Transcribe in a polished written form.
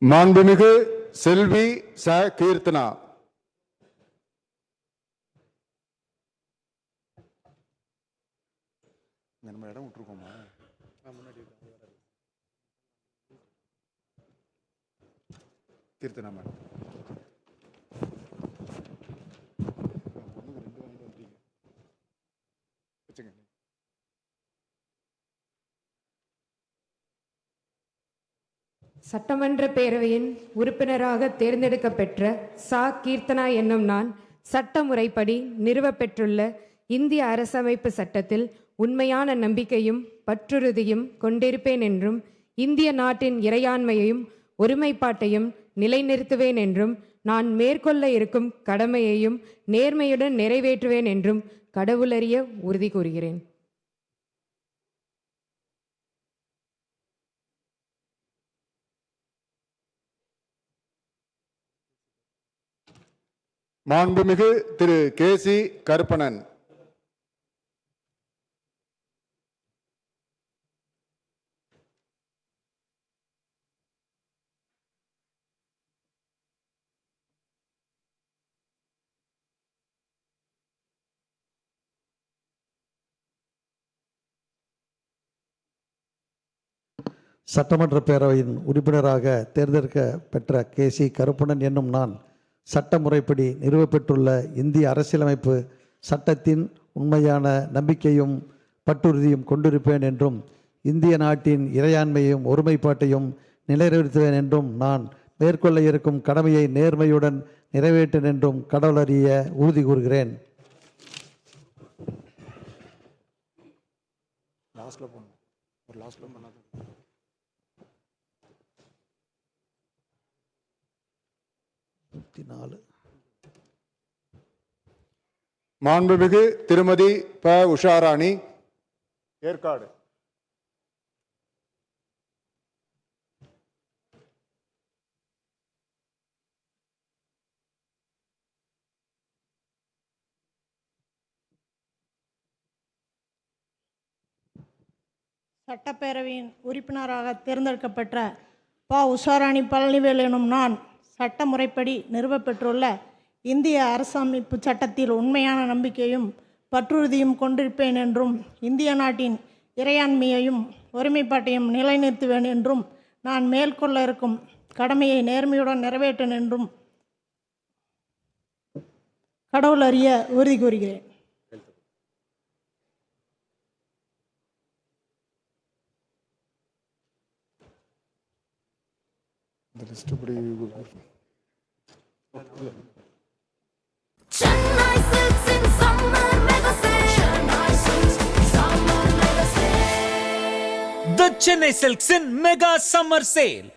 மாண்புமிகு செல்வி ச கீர்த்தனா. நம்ம இடம் விட்டுருக்கோமா? கீர்த்தனா மேடம். சட்டமன்ற பேரவையின் உறுப்பினராக தேர்ந்தெடுக்கப்பெற்ற சா கீர்த்தனா என்னும் நான் சட்ட முறைப்படி நிறுவப்பெற்றுள்ள இந்திய அரசமைப்பு சட்டத்தில் உண்மையான நம்பிக்கையும் பற்றுறுதியும் கொண்டிருப்பேன் என்றும் இந்திய நாட்டின் இறையாண்மையையும் ஒருமைப்பாட்டையும் நிலைநிறுத்துவேன் என்றும் நான் மேற்கொள்ள இருக்கும் கடமையையும் நேர்மையுடன் நிறைவேற்றுவேன் என்றும் கடவுளறிய உறுதி கூறுகிறேன். மாண்புமிகு திரு கே.சி. கருப்பணன். சட்டமன்ற பேரவையின் உறுப்பினராக தேர்ந்தெடுக்கப்பெற்ற கே.சி. கருப்பணன் என்னும் நான் சட்ட முறைப்படி நிறுவப்பெற்றுள்ள இந்திய அரசியலமைப்பு சட்டத்தின் உண்மையான நம்பிக்கையும் பற்றுறுதியும் கொண்டிருப்பேன் என்றும் இந்திய நாட்டின் இறையாண்மையும் ஒருமைப்பாட்டையும் நிலைநிறுத்துவேன் என்றும் நான் மேற்கொள்ள இருக்கும் கடமையை நேர்மையுடன் நிறைவேற்றேன் என்றும் கடவுளறிய உறுதி கூறுகிறேன். மாண்புமிகு திருமதி ப உஷாராணி, ஏற்காடு. சட்டப்பேரவையின் உறுப்பினராக தேர்ந்தெடுக்கப்பெற்ற ப உஷாராணி பழனிவேல் எனும் நான் சட்ட முறைப்படி நிறுவப்பெற்றுள்ள இந்திய அரசமைப்பு சட்டத்தில் உண்மையான நம்பிக்கையும் பற்றுறுதியும் கொண்டிருப்பேன் என்றும் இந்திய நாட்டின் இறையாண்மையையும் ஒருமைப்பாட்டையும் நிலைநிறுத்துவேன் என்றும் நான் மேற்கொள்ள இருக்கும் கடமையை நேர்மையுடன் நிறைவேற்றேன் என்றும் கடவுள் அறிய உறுதி கூறுகிறேன். Chennai Silks in summer mega sale. Chennai Silks summer mega sale. The Chennai Silks in mega summer sale.